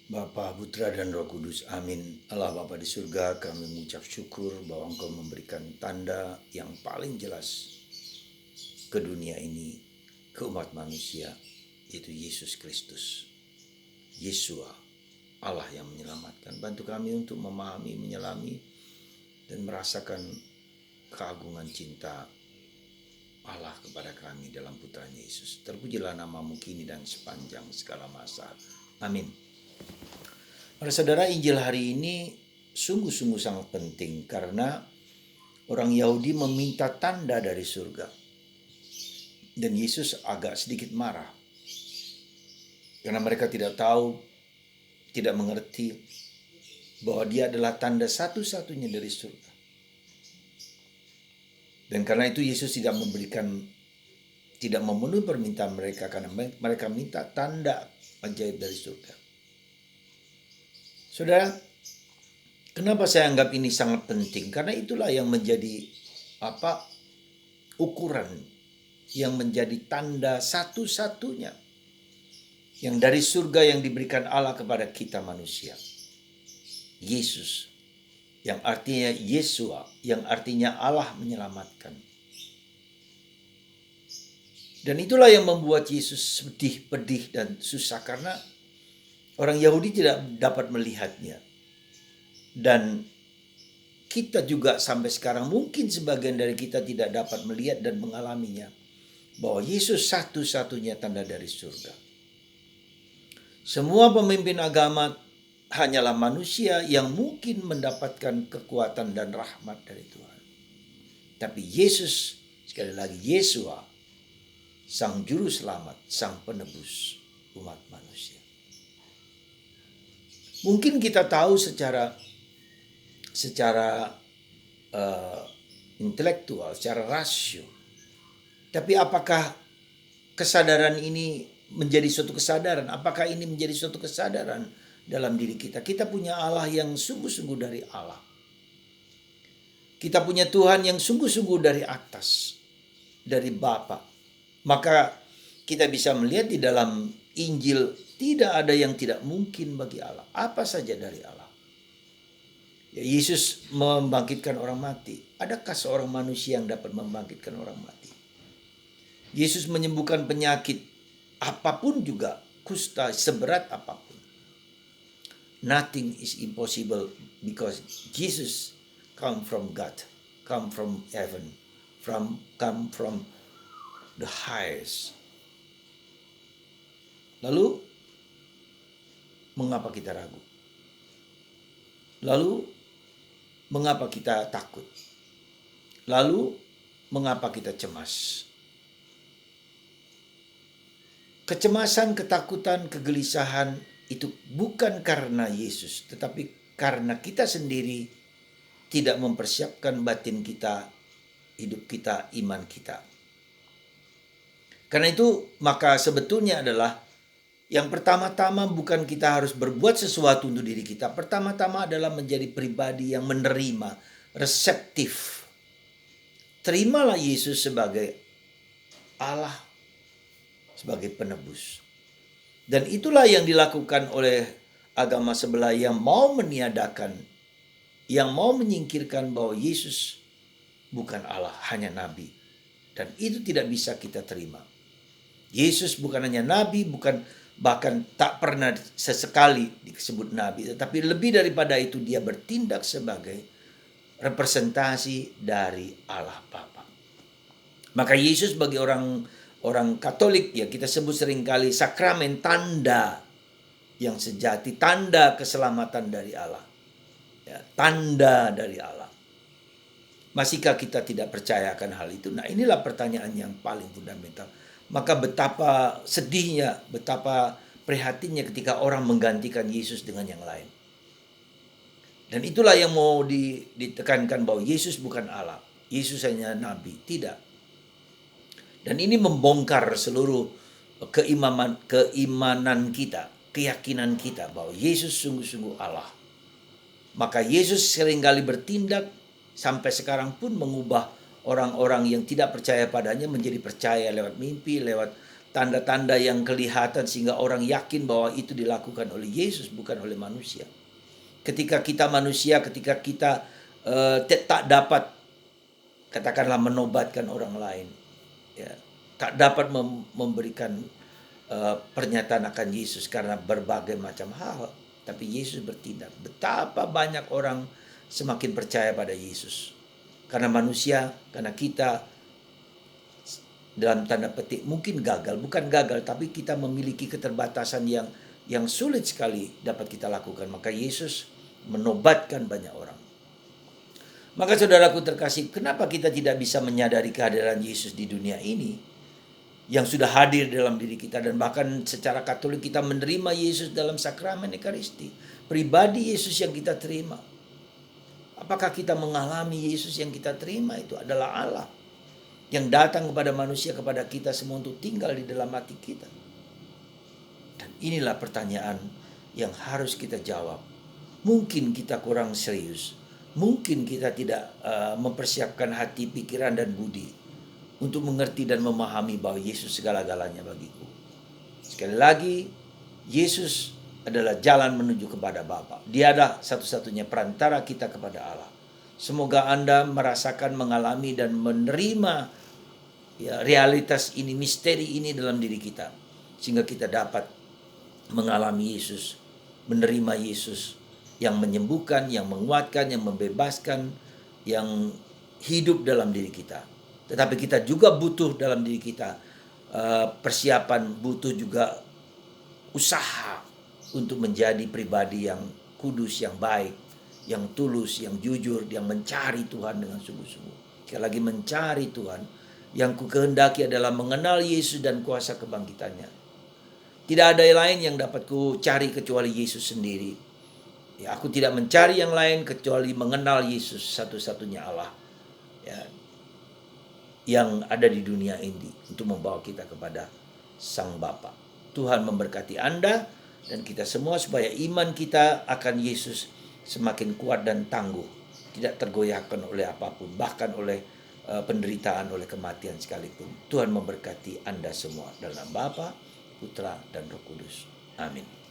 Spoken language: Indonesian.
Bapa, Putra, dan Roh Kudus. Amin. Allah Bapa di surga, kami mengucap syukur bahwa Engkau memberikan tanda yang paling jelas ke dunia ini, ke umat manusia, yaitu Yesus Kristus. Yesua, Allah yang menyelamatkan. Bantu kami untuk memahami, menyelami, dan merasakan keagungan cinta Allah kepada kami dalam putranya Yesus. Terpujilah namamu kini dan sepanjang segala masa. Amin. Para saudara, Injil hari ini sungguh-sungguh sangat penting karena orang Yahudi meminta tanda dari surga. Dan Yesus agak sedikit marah karena mereka tidak tahu, tidak mengerti bahwa dia adalah tanda satu-satunya dari surga. Dan karena itu Yesus tidak memenuhi permintaan mereka karena mereka minta tanda ajaib dari surga. Saudara, kenapa saya anggap ini sangat penting? Karena itulah yang menjadi ukuran, yang menjadi tanda satu-satunya yang dari surga yang diberikan Allah kepada kita manusia. Yesus, yang artinya Yesua, yang artinya Allah menyelamatkan. Dan itulah yang membuat Yesus sedih, pedih, dan susah karena orang Yahudi tidak dapat melihatnya. Dan kita juga sampai sekarang mungkin sebagian dari kita tidak dapat melihat dan mengalaminya. Bahwa Yesus satu-satunya tanda dari surga. Semua pemimpin agama hanyalah manusia yang mungkin mendapatkan kekuatan dan rahmat dari Tuhan. Tapi Yesus, sekali lagi Yesua, Sang Juru Selamat, Sang Penebus umat manusia. Mungkin kita tahu secara intelektual, secara rasio. Tapi apakah kesadaran ini menjadi suatu kesadaran? Apakah ini menjadi suatu kesadaran dalam diri kita? Kita punya Allah yang sungguh-sungguh dari Allah. Kita punya Tuhan yang sungguh-sungguh dari atas, dari Bapa. Maka kita bisa melihat di dalam Injil tidak ada yang tidak mungkin bagi Allah. Apa saja dari Allah. Ya, Yesus membangkitkan orang mati. Adakah seorang manusia yang dapat membangkitkan orang mati? Yesus menyembuhkan penyakit apapun juga, kusta seberat apapun. Nothing is impossible because Jesus come from God, come from heaven, come from the highest. Lalu mengapa kita ragu? Lalu mengapa kita takut? Lalu mengapa kita cemas? Kecemasan, ketakutan, kegelisahan itu bukan karena Yesus, tetapi karena kita sendiri tidak mempersiapkan batin kita, hidup kita, iman kita. Karena itu maka sebetulnya adalah yang pertama-tama bukan kita harus berbuat sesuatu untuk diri kita. Pertama-tama adalah menjadi pribadi yang menerima, reseptif. Terimalah Yesus sebagai Allah, sebagai penebus. Dan itulah yang dilakukan oleh agama sebelah yang mau meniadakan, yang mau menyingkirkan bahwa Yesus bukan Allah, hanya nabi. Dan itu tidak bisa kita terima. Yesus bukan hanya nabi, bahkan tak pernah sesekali disebut nabi, tetapi lebih daripada itu dia bertindak sebagai representasi dari Allah Bapa. Maka Yesus bagi orang Katolik, ya kita sebut seringkali sakramen, tanda yang sejati, tanda keselamatan dari Allah. Ya, tanda dari Allah. Masihkah kita tidak percayakan hal itu? Nah, inilah pertanyaan yang paling fundamental. Maka betapa sedihnya, betapa prihatinnya ketika orang menggantikan Yesus dengan yang lain. Dan itulah yang mau ditekankan bahwa Yesus bukan Allah. Yesus hanya nabi. Tidak. Dan ini membongkar seluruh keimanan kita, keyakinan kita bahwa Yesus sungguh-sungguh Allah. Maka Yesus seringkali bertindak sampai sekarang pun mengubah orang-orang yang tidak percaya padanya menjadi percaya lewat mimpi, lewat tanda-tanda yang kelihatan sehingga orang yakin bahwa itu dilakukan oleh Yesus, bukan oleh manusia. Ketika kita manusia, ketika kita tak dapat, katakanlah, menobatkan orang lain, ya, tak dapat memberikan pernyataan akan Yesus karena berbagai macam hal, tapi Yesus bertindak. Betapa banyak orang semakin percaya pada Yesus karena manusia, karena kita dalam tanda petik mungkin gagal, bukan gagal, tapi kita memiliki keterbatasan yang sulit sekali dapat kita lakukan. Maka Yesus menobatkan banyak orang. Maka saudaraku terkasih, kenapa kita tidak bisa menyadari kehadiran Yesus di dunia ini yang sudah hadir dalam diri kita, dan bahkan secara Katolik kita menerima Yesus dalam sakramen Ekaristi, pribadi Yesus yang kita terima. Apakah kita mengalami Yesus yang kita terima itu adalah Allah yang datang kepada manusia, kepada kita semua untuk tinggal di dalam hati kita? Dan inilah pertanyaan yang harus kita jawab. Mungkin kita kurang serius, mungkin kita tidak mempersiapkan hati, pikiran, dan budi untuk mengerti dan memahami bahwa Yesus segala-galanya bagiku. Sekali lagi, Yesus adalah jalan menuju kepada Bapa. Dia adalah satu-satunya perantara kita kepada Allah. Semoga Anda merasakan, mengalami, dan menerima realitas ini, misteri ini dalam diri kita, sehingga kita dapat mengalami Yesus, menerima Yesus yang menyembuhkan, yang menguatkan, yang membebaskan, yang hidup dalam diri kita. Tetapi kita juga butuh dalam diri kita persiapan, butuh juga usaha untuk menjadi pribadi yang kudus, yang baik, yang tulus, yang jujur, yang mencari Tuhan dengan sungguh-sungguh. Sekali lagi, mencari Tuhan. Yang ku kehendaki adalah mengenal Yesus dan kuasa kebangkitannya. Tidak ada yang lain yang dapat ku cari kecuali Yesus sendiri. Ya, aku tidak mencari yang lain kecuali mengenal Yesus, satu-satunya Allah, ya, yang ada di dunia ini untuk membawa kita kepada Sang Bapa. Tuhan memberkati Anda dan kita semua supaya iman kita akan Yesus semakin kuat dan tangguh, tidak tergoyahkan oleh apapun, bahkan oleh penderitaan, oleh kematian sekalipun. Tuhan memberkati Anda semua dalam Bapa, Putra, dan Roh Kudus. Amin.